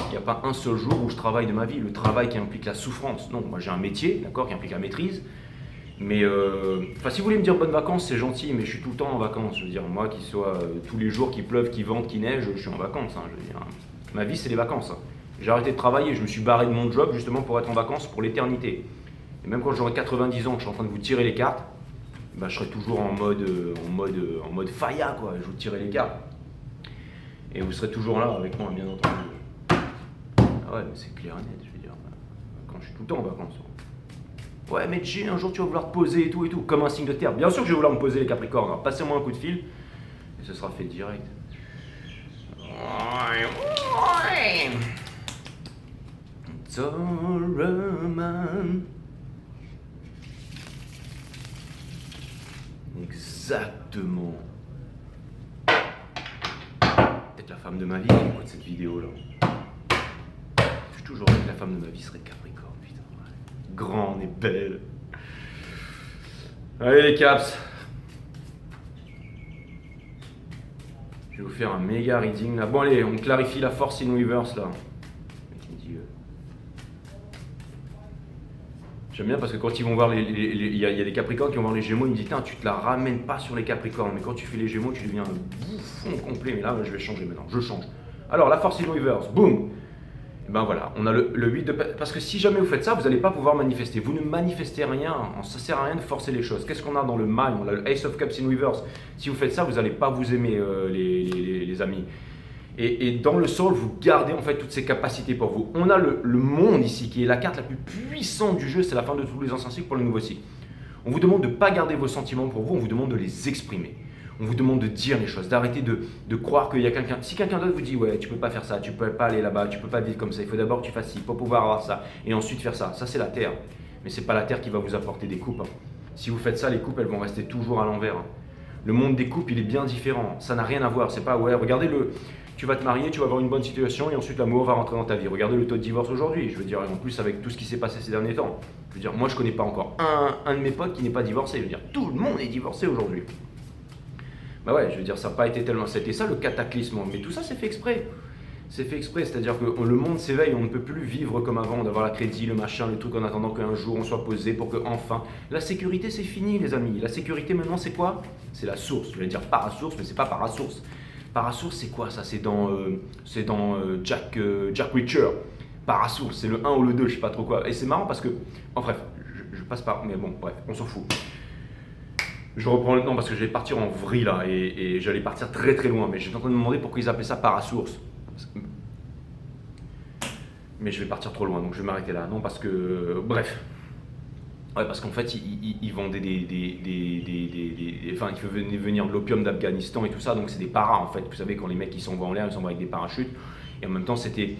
Il n'y a pas un seul jour où je travaille de ma vie, le travail qui implique la souffrance. Non, moi j'ai un métier, d'accord, qui implique la maîtrise. Mais si vous voulez me dire bonnes vacances, c'est gentil, mais je suis tout le temps en vacances. Je veux dire, moi, qu'il soit tous les jours, qu'il pleuve, qu'il vente, qu'il neige, je suis en vacances. Hein, je veux dire, ma vie, c'est les vacances. Hein. J'ai arrêté de travailler, je me suis barré de mon job justement pour être en vacances pour l'éternité. Et même quand j'aurai 90 ans, que je suis en train de vous tirer les cartes, bah, je serai toujours en mode faya, quoi. Je vous tirerai les cartes. Et vous serez toujours là avec moi, bien entendu. Ah ouais, mais c'est clair et net, je veux dire. Quand je suis tout le temps en vacances. Ouais, mais Jay, un jour tu vas vouloir te poser et tout, comme un signe de terre. Bien sûr que je vais vouloir me poser les Capricornes. Alors, passez-moi un coup de fil et ce sera fait direct. It's all man. Exactement. Peut-être la femme de ma vie qui écoute cette vidéo là. Je suis toujours dit que la femme de ma vie serait Capricorne, putain. Ouais. Grande et belle. Allez les caps. Je vais vous faire un méga reading là. Bon allez, on clarifie la force in reverse là. J'aime bien parce que quand ils vont voir il y a des Capricornes qui vont voir les Gémeaux, ils me disent tiens, tu te la ramènes pas sur les Capricornes, mais quand tu fais les Gémeaux, tu deviens un bouffon complet. Mais là, je vais changer maintenant, je change. Alors la force in reverse, boum. Et ben voilà, on a le 8 de... Parce que si jamais vous faites ça, vous n'allez pas pouvoir manifester. Vous ne manifestez rien, ça sert à rien de forcer les choses. Qu'est-ce qu'on a dans le mind? On a le Ace of Cups in reverse. Si vous faites ça, vous n'allez pas vous aimer, les amis. Et dans le soul, vous gardez en fait toutes ces capacités pour vous. On a le monde ici, qui est la carte la plus puissante du jeu. C'est la fin de tous les anciens cycles pour le nouveau cycle. On vous demande de ne pas garder vos sentiments pour vous, on vous demande de les exprimer. On vous demande de dire les choses, d'arrêter de croire qu'il y a quelqu'un. Si quelqu'un d'autre vous dit ouais, tu peux pas faire ça, tu peux pas aller là-bas, tu peux pas vivre comme ça, il faut d'abord que tu fasses ci pour pouvoir avoir ça et ensuite faire ça. Ça c'est la terre, mais c'est pas la terre qui va vous apporter des coupes. Hein. Si vous faites ça, les coupes elles vont rester toujours à l'envers. Hein. Le monde des coupes il est bien différent. Ça n'a rien à voir. C'est pas ouais, regardez tu vas te marier, tu vas avoir une bonne situation et ensuite l'amour va rentrer dans ta vie. Regardez le taux de divorce aujourd'hui. Je veux dire en plus avec tout ce qui s'est passé ces derniers temps. Je veux dire moi je connais pas encore un de mes potes qui n'est pas divorcé. Je veux dire tout le monde est divorcé aujourd'hui. Bah ouais, je veux dire, ça n'a pas été tellement... C'était ça le cataclysme. Mais tout ça, c'est fait exprès. C'est fait exprès, c'est-à-dire que le monde s'éveille, on ne peut plus vivre comme avant, d'avoir la crédit, le machin, le truc en attendant qu'un jour on soit posé pour que enfin... La sécurité, c'est fini, les amis. La sécurité, maintenant, c'est quoi? C'est la source. Je vais dire parasource, mais c'est pas parasource. Parasource, c'est quoi ça? C'est dans Jack Reacher. Parasource, c'est le 1 ou le 2, je sais pas trop quoi. Et c'est marrant parce que... En bref, je passe par... Mais bon, bref, on s'en fout. Je reprends le temps parce que je vais partir en vrille là et j'allais partir très très loin, mais j'étais en train de me demander pourquoi ils appelaient ça parasource. Mais je vais partir trop loin donc je vais m'arrêter là. Non, parce que. Bref. Ouais, parce qu'en fait, ils vendaient enfin, ils faisaient venir de l'opium d'Afghanistan et tout ça, donc c'est des paras en fait. Vous savez, quand les mecs ils s'envoient en l'air, ils s'envoient avec des parachutes. Et en même temps, c'était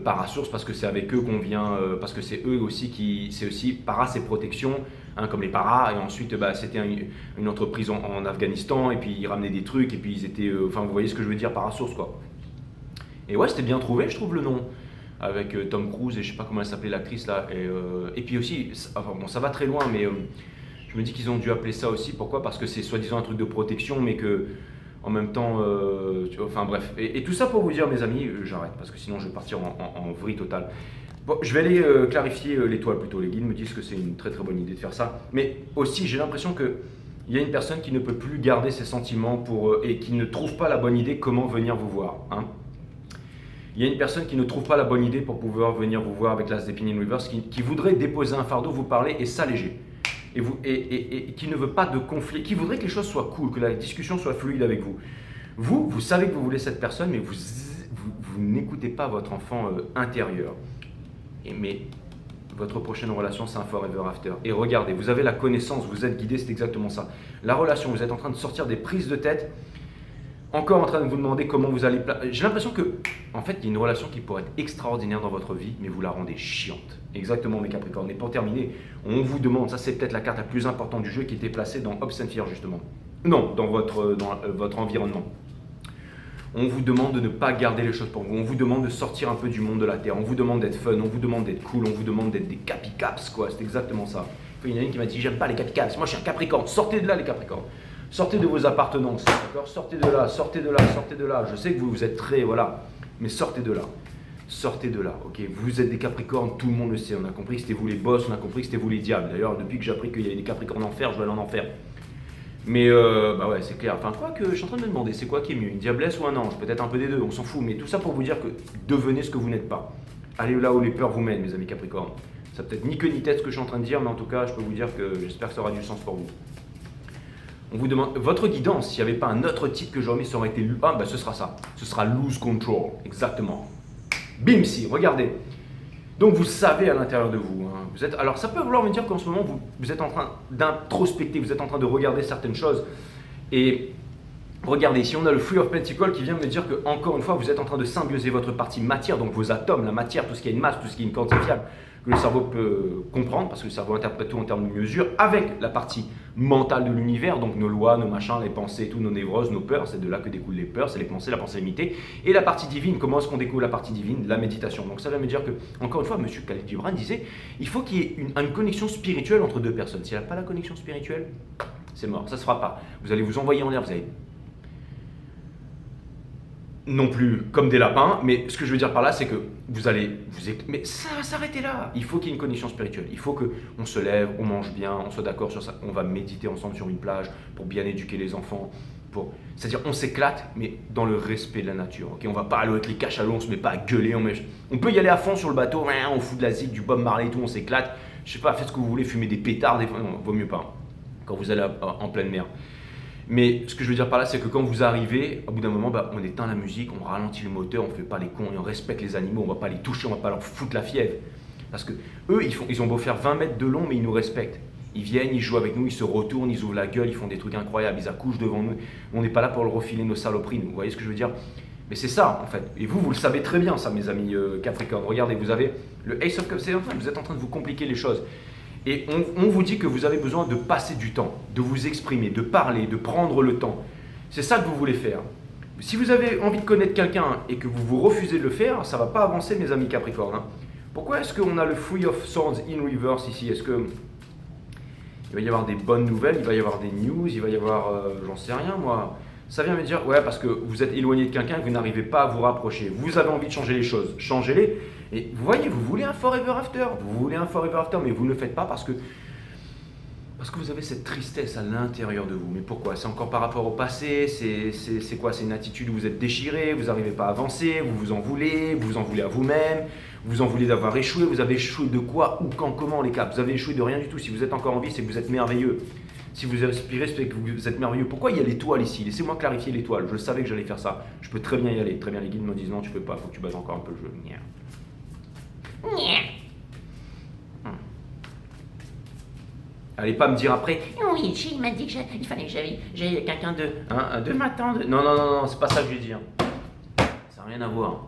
parasource parce que c'est avec eux qu'on vient, parce que c'est eux aussi qui. C'est aussi para, c'est protection. Hein, comme les paras, et ensuite bah, c'était une entreprise en Afghanistan, et puis ils ramenaient des trucs, et puis ils étaient, enfin vous voyez ce que je veux dire, parasource quoi. Et ouais, c'était bien trouvé, je trouve le nom, avec Tom Cruise, et je sais pas comment elle s'appelait l'actrice là, et puis aussi, enfin bon ça va très loin, mais je me dis qu'ils ont dû appeler ça aussi, pourquoi? Parce que c'est soi-disant un truc de protection, mais que en même temps, enfin bref, et tout ça pour vous dire mes amis, j'arrête, parce que sinon je vais partir en vrille totale. Bon, je vais aller clarifier l'étoile plutôt. Les guides me disent que c'est une très très bonne idée de faire ça. Mais aussi, j'ai l'impression qu'il y a une personne qui ne peut plus garder ses sentiments et qui ne trouve pas la bonne idée comment venir vous voir. Hein. Il y a une personne qui ne trouve pas la bonne idée pour pouvoir venir vous voir avec l'As d'épine in reverse, qui voudrait déposer un fardeau, vous parler et s'alléger. Et qui ne veut pas de conflit, qui voudrait que les choses soient cool, que la discussion soit fluide avec vous. Vous savez que vous voulez cette personne, mais vous n'écoutez pas votre enfant intérieur. Mais votre prochaine relation, c'est un forever after. Et regardez, vous avez la connaissance, vous êtes guidé, c'est exactement ça. La relation, vous êtes en train de sortir des prises de tête, encore en train de vous demander comment vous allez... J'ai l'impression que, en fait, il y a une relation qui pourrait être extraordinaire dans votre vie, mais vous la rendez chiante. Exactement, mes Capricornes. Et pour terminer, on vous demande, ça c'est peut-être la carte la plus importante du jeu qui était placée dans Hopes and Fear, justement. Non, dans votre environnement. On vous demande de ne pas garder les choses pour vous. On vous demande de sortir un peu du monde de la Terre. On vous demande d'être fun. On vous demande d'être cool. On vous demande d'être des capicaps, quoi. C'est exactement ça. Il y en a une qui m'a dit j'aime pas les capicaps. Moi, je suis un Capricorne. Sortez de là, les Capricornes. Sortez de vos appartenances. D'accord ? Sortez de là, sortez de là, sortez de là. Je sais que vous êtes très, voilà. Mais sortez de là. Sortez de là, ok? Vous êtes des Capricornes, tout le monde le sait. On a compris que c'était vous les boss, on a compris que c'était vous les diables. D'ailleurs, depuis que j'ai appris qu'il y avait des Capricornes en enfer, je vais aller en enfer. Mais bah ouais, c'est clair. Enfin, quoi que je suis en train de me demander, c'est quoi qui est mieux, une diablesse ou un ange? Peut-être un peu des deux, on s'en fout. Mais tout ça pour vous dire que devenez ce que vous n'êtes pas. Allez là où les peurs vous mènent, mes amis Capricornes. Ça peut-être ni queue ni tête ce que je suis en train de dire, mais en tout cas, je peux vous dire que j'espère que ça aura du sens pour vous. On vous demande, votre guidance, s'il n'y avait pas un autre titre que j'aurais mis, ça aurait été bah ce sera ça. Ce sera Lose Control, exactement. Bim, si, regardez. Donc vous savez à l'intérieur de vous. Hein, vous êtes, alors ça peut vouloir me dire qu'en ce moment, vous êtes en train d'introspecter, vous êtes en train de regarder certaines choses. Et regardez, ici on a le Three of Pentacles qui vient me dire que, encore une fois, vous êtes en train de symbioser votre partie matière, donc vos atomes, la matière, tout ce qui est une masse, tout ce qui est une quantifiable, que le cerveau peut comprendre, parce que le cerveau interprète tout en termes de mesure, avec la partie mentale de l'univers, donc nos lois, nos machins, les pensées, tous nos névroses, nos peurs, c'est de là que découlent les peurs, c'est les pensées, la pensée limitée, et la partie divine, comment est-ce qu'on découvre la partie divine? La méditation. Donc ça va me dire que, encore une fois, M. Khalil Gibran disait, il faut qu'il y ait une connexion spirituelle entre deux personnes. S'il n'y a pas la connexion spirituelle, c'est mort, ça ne se fera pas. Vous allez vous envoyer en l'air, vous allez... non plus comme des lapins, mais ce que je veux dire par là, c'est que vous allez mais ça va s'arrêter là. Il faut qu'il y ait une connexion spirituelle. Il faut qu'on se lève, on mange bien, on soit d'accord sur ça. On va méditer ensemble sur une plage pour bien éduquer les enfants. C'est-à-dire, on s'éclate, mais dans le respect de la nature. Okay, on va pas aller avec les cachalots, on se met pas à gueuler. On peut y aller à fond sur le bateau, on fout de la zik, du Bob Marley et tout, on s'éclate. Je sais pas, faites ce que vous voulez, fumer des pétards, non, vaut mieux pas. Quand vous allez en pleine mer. Mais ce que je veux dire par là, c'est que quand vous arrivez, au bout d'un moment, bah, on éteint la musique, on ralentit le moteur, on ne fait pas les cons et on respecte les animaux, on ne va pas les toucher, on ne va pas leur foutre la fièvre. Parce que eux, ils ont beau faire 20 mètres de long, mais ils nous respectent. Ils viennent, ils jouent avec nous, ils se retournent, ils ouvrent la gueule, ils font des trucs incroyables, ils accouchent devant nous. On n'est pas là pour leur refiler nos saloperies, nous. Vous voyez ce que je veux dire? Mais c'est ça, en fait. Et vous le savez très bien, ça, mes amis Capricornes. Regardez, vous avez le Ace of Cups, vous êtes en train de vous compliquer les choses. Et on vous dit que vous avez besoin de passer du temps, de vous exprimer, de parler, de prendre le temps. C'est ça que vous voulez faire. Si vous avez envie de connaître quelqu'un et que vous refusez de le faire, ça ne va pas avancer, mes amis Capricornes. Hein. Pourquoi est-ce qu'on a le Three of Swords in reverse ici? Est-ce que il va y avoir des bonnes nouvelles, il va y avoir des news, il va y avoir, j'en sais rien moi. Ça vient me dire, ouais, parce que vous êtes éloigné de quelqu'un et que vous n'arrivez pas à vous rapprocher. Vous avez envie de changer les choses, changez-les. Et vous voyez, vous voulez un forever after, mais vous ne le faites pas parce que vous avez cette tristesse à l'intérieur de vous. Mais pourquoi? C'est encore par rapport au passé, c'est quoi? C'est une attitude où vous êtes déchiré, vous n'arrivez pas à avancer, vous vous en voulez à vous-même, vous en voulez d'avoir échoué, vous avez échoué de quoi, où, quand, comment les cas? Vous avez échoué de rien du tout. Si vous êtes encore en vie, c'est que vous êtes merveilleux. Si vous respirez, c'est que vous êtes merveilleux. Pourquoi il y a l'étoile ici? Laissez-moi clarifier l'étoile. Je savais que j'allais faire ça. Je peux très bien y aller. Très bien, les guides me disent non, tu peux pas, il faut que tu bases encore un peu le jeu. Allez pas me dire après, oui, il m'a dit qu'il fallait que j'aille quelqu'un de m'attendre. Non, c'est pas ça que je vais dire. Ça n'a rien à voir.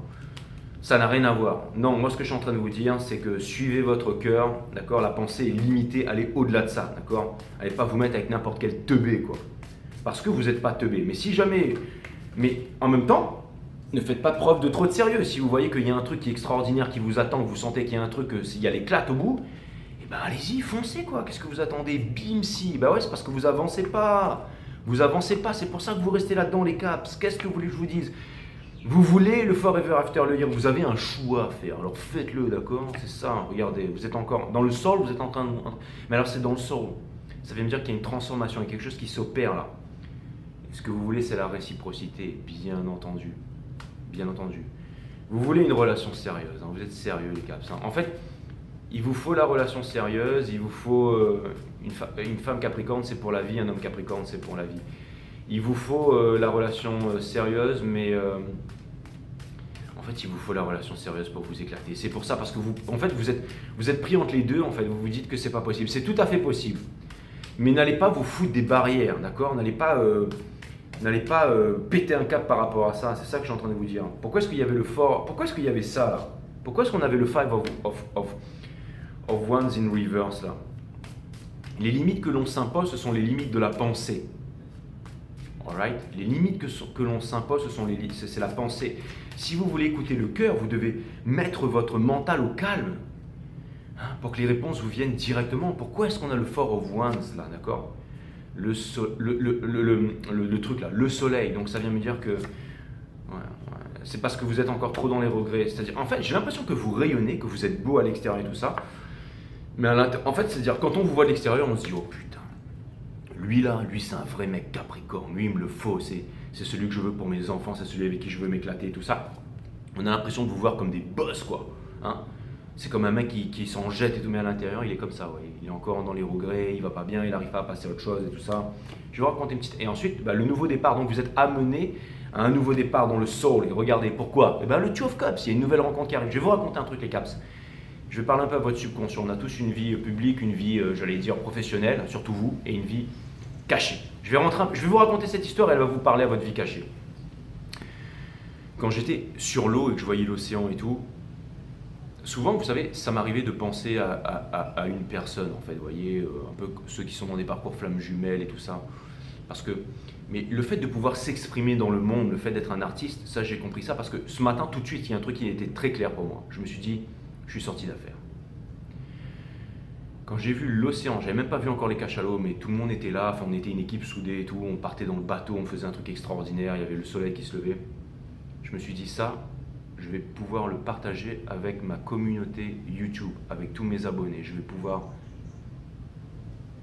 Ça n'a rien à voir. Non, moi ce que je suis en train de vous dire, c'est que suivez votre cœur, d'accord? La pensée est limitée, allez au-delà de ça, d'accord? Allez pas vous mettre avec n'importe quel teubé, quoi. Parce que vous n'êtes pas teubé. Mais si jamais... Mais en même temps, ne faites pas preuve de trop de sérieux. Si vous voyez qu'il y a un truc qui est extraordinaire qui vous attend, que vous sentez qu'il y a un truc, s'il y a l'éclate au bout, eh ben allez-y, foncez, quoi. Qu'est-ce que vous attendez? Bim, si. Bah ouais, c'est parce que vous avancez pas. Vous avancez pas, c'est pour ça que vous restez là-dedans, les caps. Qu'est-ce que vous voulez que je vous dise? Vous voulez le forever after le year, vous avez un choix à faire, alors faites-le, d'accord? C'est ça, regardez, vous êtes encore dans le sol, vous êtes en train de... Mais alors c'est dans le sol, ça veut me dire qu'il y a une transformation, il y a quelque chose qui s'opère là. Ce que vous voulez, c'est la réciprocité, bien entendu, bien entendu. Vous voulez une relation sérieuse, hein, vous êtes sérieux les caps. Hein. En fait, il vous faut la relation sérieuse, il vous faut une femme capricorne, c'est pour la vie, un homme capricorne, c'est pour la vie. Il vous faut la relation sérieuse, mais en fait, il vous faut la relation sérieuse pour vous éclater. C'est pour ça, parce que vous êtes pris entre les deux, en fait, vous vous dites que c'est pas possible. C'est tout à fait possible. Mais n'allez pas vous foutre des barrières, d'accord? N'allez pas péter un cap par rapport à ça. C'est ça que je suis en train de vous dire. Pourquoi est-ce qu'il y avait pourquoi est-ce qu'il y avait ça, là? Pourquoi est-ce qu'on avait le Five of Wands in reverse, là? Les limites que l'on s'impose, ce sont les limites de la pensée. Alright? Les limites que l'on s'impose, c'est la pensée. Si vous voulez écouter le cœur, vous devez mettre votre mental au calme, hein, pour que les réponses vous viennent directement. Pourquoi est-ce qu'on a le Four of Wands là, d'accord? Le truc là, le soleil. Donc ça vient me dire que c'est parce que vous êtes encore trop dans les regrets. C'est-à-dire, en fait, j'ai l'impression que vous rayonnez, que vous êtes beau à l'extérieur et tout ça. Mais en fait, c'est-à-dire, quand on vous voit de l'extérieur, on se dit, oh putain, lui là, lui c'est un vrai mec Capricorne, lui il me le faut, c'est celui que je veux pour mes enfants, c'est celui avec qui je veux m'éclater et tout ça. On a l'impression de vous voir comme des boss, quoi. Hein, c'est comme un mec qui s'en jette et tout, mais à l'intérieur, il est comme ça, ouais. Il est encore dans les regrets, il va pas bien, il n'arrive pas à passer à autre chose et tout ça. Je vais vous raconter une petite... Et ensuite, le nouveau départ, donc vous êtes amené à un nouveau départ dans le soul. Et regardez, pourquoi? Le Two of Cups, il y a une nouvelle rencontre qui arrive. Je vais vous raconter un truc, les Caps. Je vais parler un peu à votre subconscient. On a tous une vie publique, une vie, j'allais dire, professionnelle, surtout vous, et une vie cachée. Je vais vous raconter cette histoire et elle va vous parler à votre vie cachée. Quand j'étais sur l'eau et que je voyais l'océan et tout, souvent, vous savez, ça m'arrivait de penser à une personne, en fait, vous voyez, un peu ceux qui sont dans des parcours flammes jumelles et tout ça. Mais le fait de pouvoir s'exprimer dans le monde, le fait d'être un artiste, ça j'ai compris ça parce que ce matin, tout de suite, il y a un truc qui était très clair pour moi. Je me suis dit, je suis sorti d'affaire. Quand j'ai vu l'océan, j'avais même pas vu encore les cachalots, mais tout le monde était là, on était une équipe soudée et tout, on partait dans le bateau, on faisait un truc extraordinaire, il y avait le soleil qui se levait. Je me suis dit ça, je vais pouvoir le partager avec ma communauté YouTube, avec tous mes abonnés.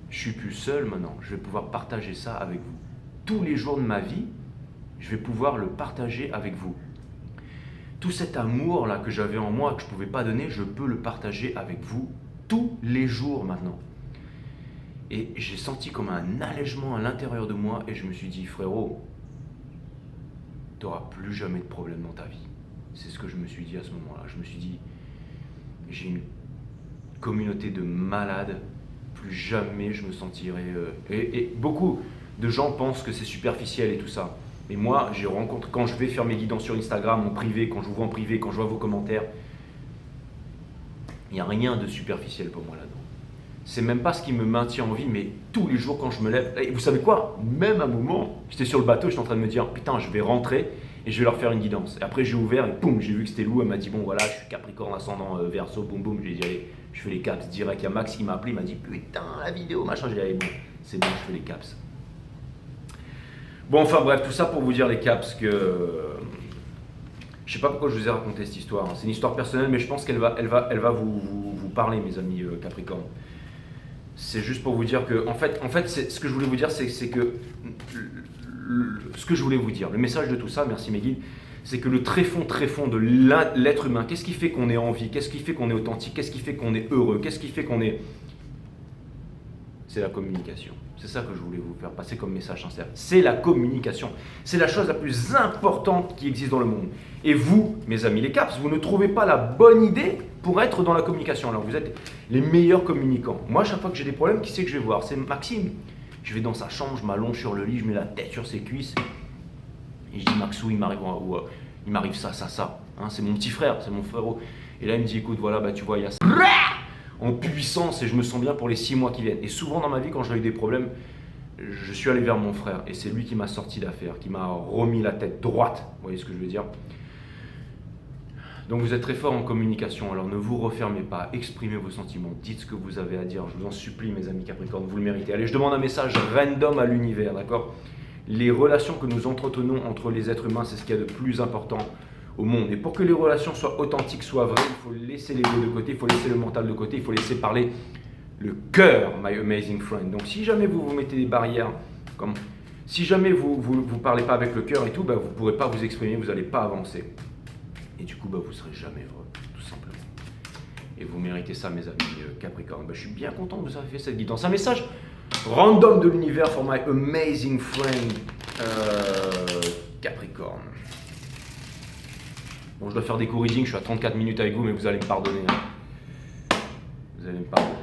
Je suis plus seul maintenant, je vais pouvoir partager ça avec vous. Tous les jours de ma vie, je vais pouvoir le partager avec vous. Tout cet amour là que j'avais en moi, que je ne pouvais pas donner, je peux le partager avec vous tous les jours maintenant. Et j'ai senti comme un allègement à l'intérieur de moi et je me suis dit, frérot, tu n'auras plus jamais de problème dans ta vie. C'est ce que je me suis dit à ce moment-là. Je me suis dit, j'ai une communauté de malades, plus jamais je me sentirai... Et beaucoup de gens pensent que c'est superficiel et tout ça. Mais moi, j'ai rencontré, quand je vais faire mes guidances sur Instagram, en privé, quand je vous vois en privé, quand je vois vos commentaires, il n'y a rien de superficiel pour moi là-dedans. C'est même pas ce qui me maintient en vie, mais tous les jours quand je me lève, et vous savez quoi? Même à un moment, j'étais sur le bateau, j'étais en train de me dire, putain, je vais rentrer et je vais leur faire une guidance. Et après, j'ai ouvert et boum, j'ai vu que c'était Lou, elle m'a dit, bon voilà, je suis Capricorne, ascendant Verseau, boum boum, j'ai dit, allez, je fais les caps direct. Il y a Max qui m'a appelé, il m'a dit, putain, la vidéo, machin, j'ai dit, allez, bon, c'est bon, je fais les caps. Bon, enfin bref, tout ça pour vous dire les caps que... je sais pas pourquoi je vous ai raconté cette histoire, hein. C'est une histoire personnelle, mais je pense qu'elle va vous parler, mes amis Capricorne. C'est juste pour vous dire que, en fait ce que je voulais vous dire, c'est que ce que je voulais vous dire, le message de tout ça, merci mes guides, c'est que le très fond de l'être humain, qu'est-ce qui fait qu'on est en vie, qu'est-ce qui fait qu'on est authentique, qu'est-ce qui fait qu'on est heureux, qu'est-ce qui fait qu'on est... C'est la communication. C'est ça que je voulais vous faire passer comme message sincère. C'est la communication. C'est la chose la plus importante qui existe dans le monde. Et vous, mes amis les caps, vous ne trouvez pas la bonne idée pour être dans la communication. Alors vous êtes les meilleurs communicants. Moi, à chaque fois que j'ai des problèmes, qui c'est que je vais voir? C'est Maxime. Je vais dans sa chambre, je m'allonge sur le lit, je mets la tête sur ses cuisses. Et je dis, Maxou, il m'arrive ça. Hein, c'est mon petit frère, c'est mon frérot. Et là, il me dit, écoute, voilà, tu vois, il y a ça. En puissance et je me sens bien pour les 6 mois qui viennent. Et souvent dans ma vie, quand j'ai eu des problèmes, je suis allé vers mon frère et c'est lui qui m'a sorti d'affaire, qui m'a remis la tête droite. Vous voyez ce que je veux dire? Donc vous êtes très fort en communication, alors ne vous refermez pas, exprimez vos sentiments, dites ce que vous avez à dire. Je vous en supplie, mes amis Capricorne, vous le méritez. Allez, je demande un message random à l'univers, d'accord? Les relations que nous entretenons entre les êtres humains, c'est ce qu'il y a de plus important au monde. Et pour que les relations soient authentiques, soient vraies, il faut laisser les deux de côté, il faut laisser le mental de côté, il faut laisser parler le cœur, my amazing friend. Donc si jamais vous vous mettez des barrières, comme si jamais vous parlez pas avec le cœur et tout, vous ne pourrez pas vous exprimer, vous n'allez pas avancer. Et du coup, vous ne serez jamais heureux, tout simplement. Et vous méritez ça, mes amis Capricorne. Je suis bien content que vous ayez fait cette guidance. Un message random de l'univers for my amazing friend Capricorne. Bon, je dois faire des co-readings, je suis à 34 minutes avec vous, mais vous allez me pardonner. Hein. Vous allez me pardonner.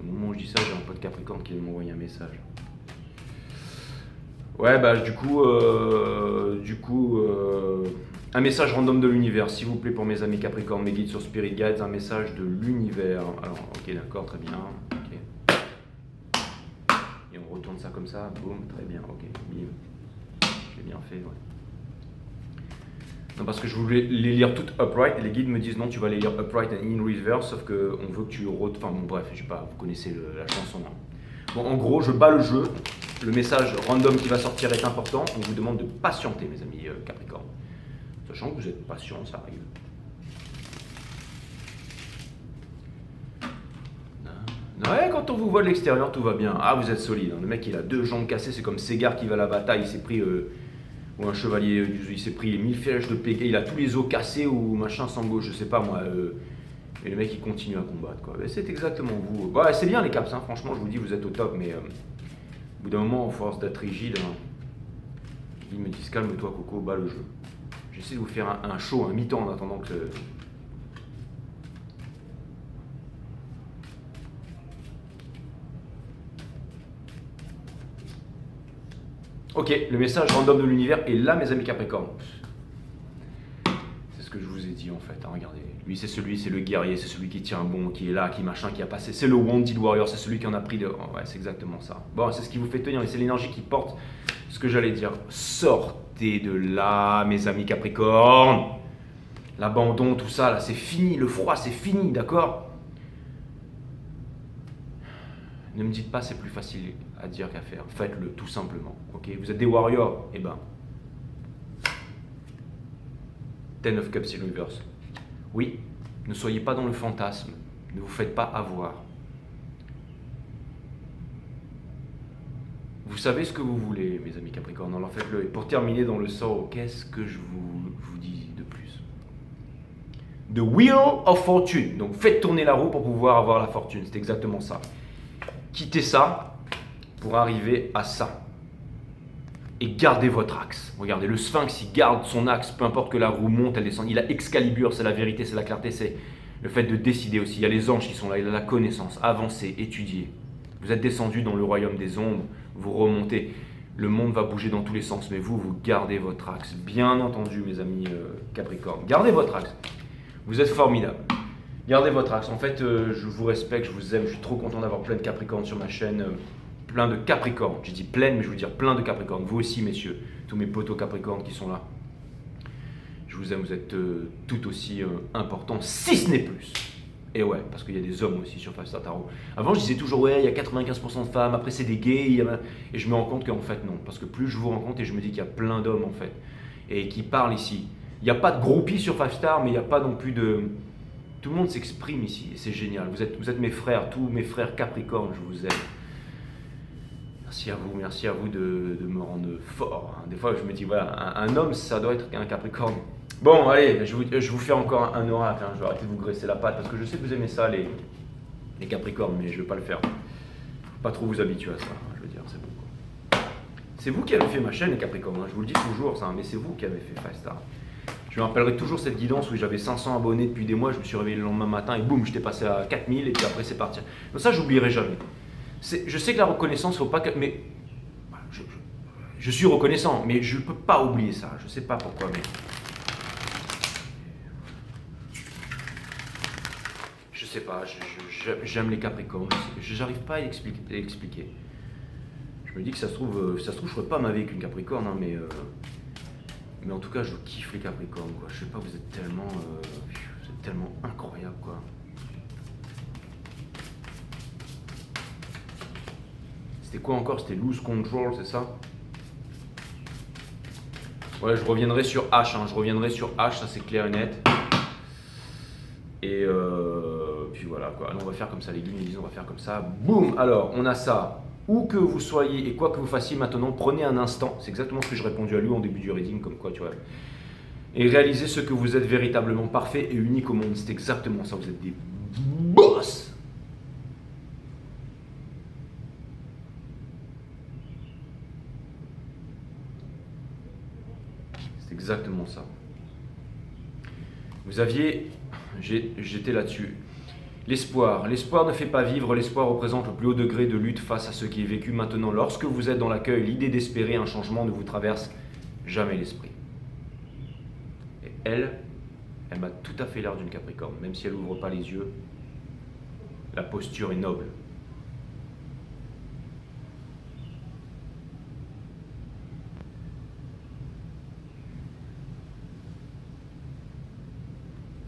Au moment où je dis ça, j'ai un pote Capricorne qui vient m'envoyer un message. Ouais, du coup, un message random de l'univers, s'il vous plaît, pour mes amis Capricorne, mes guides sur Spirit Guides, un message de l'univers. Alors, ok, d'accord, très bien. Ok. Et on retourne ça comme ça, boum, très bien, ok, bim. J'ai bien fait, ouais. Non, parce que je voulais les lire toutes upright et les guides me disent non, tu vas les lire upright and in reverse, sauf qu'on veut que tu... Enfin bon, bref, je sais pas, vous connaissez la chanson. Hein. Bon, en gros, je bats le jeu. le message random qui va sortir est important. On vous demande de patienter, mes amis Capricorne. Sachant que vous êtes patient, ça arrive. Ouais, quand on vous voit de l'extérieur, tout va bien. Ah, vous êtes solide. Hein. Le mec, il a 2 jambes cassées. C'est comme Ségard qui va à la bataille. Il s'est pris, ou un chevalier, il s'est pris 1000 flèches de Pégase. Il a tous les os cassés ou machin sans gauche, je sais pas moi. Et le mec, il continue à combattre. Quoi. C'est exactement vous. Ouais, c'est bien les caps, hein. Franchement, je vous dis, vous êtes au top. Mais au bout d'un moment, à force d'être rigide, hein, ils me disent calme-toi, Coco, bas le jeu. J'essaie de vous faire un show, un mi-temps en attendant que. Ok, le message random de l'univers est là, mes amis Capricorne. C'est ce que je vous ai dit en fait, hein, regardez. Lui, c'est le guerrier, c'est celui qui tient bon, qui est là, qui machin, qui a passé. C'est le Wanted Warrior, c'est celui qui en a pris de. Oh, ouais, c'est exactement ça. Bon, c'est ce qui vous fait tenir et c'est l'énergie qui porte ce que j'allais dire. Sortez de là, mes amis Capricorne. L'abandon, tout ça, là, c'est fini. Le froid, c'est fini, d'accord? Ne me dites pas c'est plus facile à dire qu'à faire. Faites-le tout simplement. Ok, vous êtes des warriors. Eh ben. Ten of Cups in reverse. Oui, ne soyez pas dans le fantasme. Ne vous faites pas avoir. Vous savez ce que vous voulez, mes amis Capricorne. Alors faites-le. Et pour terminer dans le sort, qu'est-ce que je vous dis de plus? The Wheel of Fortune. Donc faites tourner la roue pour pouvoir avoir la fortune. C'est exactement ça. Quittez ça pour arriver à ça. Et gardez votre axe. Regardez, le sphinx, il garde son axe, peu importe que la roue monte, elle descend. Il a Excalibur, c'est la vérité, c'est la clarté, c'est le fait de décider aussi. Il y a les anges qui sont là, il a la connaissance. Avancez, étudiez. Vous êtes descendu dans le royaume des ombres, vous remontez. Le monde va bouger dans tous les sens, mais vous gardez votre axe. Bien entendu, mes amis Capricorne. Gardez votre axe. Vous êtes formidable. Gardez votre axe. En fait, je vous respecte, je vous aime. Je suis trop content d'avoir plein de Capricornes sur ma chaîne. Plein de Capricornes. J'ai dit plein, mais je veux dire plein de Capricornes. Vous aussi, messieurs. Tous mes potos Capricornes qui sont là. Je vous aime, vous êtes tout aussi importants, si ce n'est plus. Et ouais, parce qu'il y a des hommes aussi sur Five Star Tarot. Avant, je disais toujours, ouais, il y a 95% de femmes. Après, c'est des gays. Et je me rends compte qu'en fait, non. Parce que plus je vous rends compte, et je me dis qu'il y a plein d'hommes, en fait. Et qui parlent ici. Il n'y a pas de groupies sur Five Star, mais il n'y a pas non plus de... Tout le monde s'exprime ici, et c'est génial. Vous êtes mes frères, tous mes frères Capricorne, je vous aime. Merci à vous de me rendre fort. Des fois, je me dis, voilà, un homme, ça doit être un Capricorne. Bon, allez, je vous fais encore un oracle. Hein. Je vais arrêter de vous graisser la patte, parce que je sais que vous aimez ça, les Capricornes, mais je ne vais pas le faire. Pas trop vous habituer à ça, je veux dire, c'est bon. C'est vous qui avez fait ma chaîne, les Capricornes. Hein. Je vous le dis toujours, ça, mais c'est vous qui avez fait Five Star. Je me rappellerai toujours cette guidance où j'avais 500 abonnés depuis des mois, je me suis réveillé le lendemain matin et boum, j'étais passé à 4000 et puis après c'est parti. Donc ça, j'oublierai jamais. Je sais que la reconnaissance, faut pas que... Mais je suis reconnaissant, mais je ne peux pas oublier ça. Je ne sais pas pourquoi, mais... Je sais pas, j'aime les Capricornes. J'arrive pas à l'expliquer. Je me dis que ça se trouve, je ferais pas ma vie avec une Capricorne, hein, mais en tout cas, je kiffe les Capricornes, quoi. Je sais pas, vous êtes tellement incroyable, quoi. C'était quoi encore? C'était Lose Control, c'est ça? Ouais, je reviendrai sur H, hein. Je reviendrai sur H, ça c'est clair et net. Et puis voilà, quoi. Alors, on va faire comme ça, les lunes, on va faire comme ça. Boum! Alors, on a ça. Où que vous soyez et quoi que vous fassiez maintenant, prenez un instant. C'est exactement ce que j'ai répondu à lui en début du reading, comme quoi, tu vois. Et réalisez ce que vous êtes véritablement parfait et unique au monde. C'est exactement ça, vous êtes des boss. C'est exactement ça. Vous aviez... J'étais là-dessus. L'espoir. L'espoir ne fait pas vivre, l'espoir représente le plus haut degré de lutte face à ce qui est vécu maintenant. Lorsque vous êtes dans l'accueil, l'idée d'espérer un changement ne vous traverse jamais l'esprit. Et elle m'a tout à fait l'air d'une Capricorne, même si elle n'ouvre pas les yeux. La posture est noble.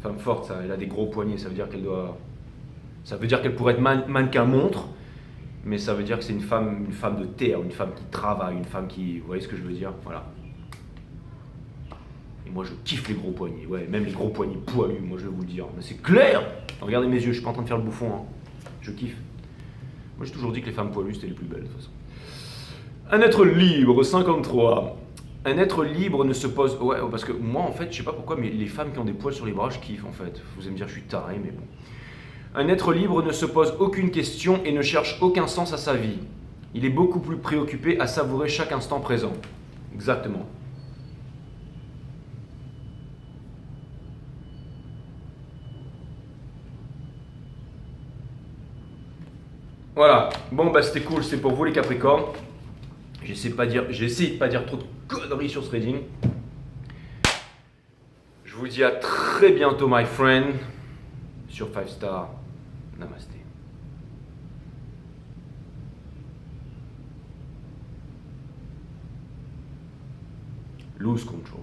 Femme forte, ça, elle a des gros poignets, ça veut dire qu'elle doit... Ça veut dire qu'elle pourrait être mannequin montre mais ça veut dire que c'est une femme de terre, une femme qui travaille, une femme qui... Vous voyez ce que je veux dire? Voilà. Et moi je kiffe les gros poignets, ouais, même les gros poignets poilus, moi je vais vous le dire. Mais c'est clair! Regardez mes yeux, je suis pas en train de faire le bouffon, hein. Je kiffe. Moi j'ai toujours dit que les femmes poilues c'était les plus belles de toute façon. Un être libre, 53. Un être libre ne se pose... Ouais, parce que moi en fait, je sais pas pourquoi, mais les femmes qui ont des poils sur les bras, je kiffe en fait. Vous allez me dire je suis taré, mais bon. Un être libre ne se pose aucune question et ne cherche aucun sens à sa vie. Il est beaucoup plus préoccupé à savourer chaque instant présent. Exactement. Voilà. Bon bah c'était cool, c'est pour vous les Capricornes. J'ai essayé de pas dire trop de conneries sur ce reading. Je vous dis à très bientôt, my friend, sur 5 Star. Namasté. Lose control.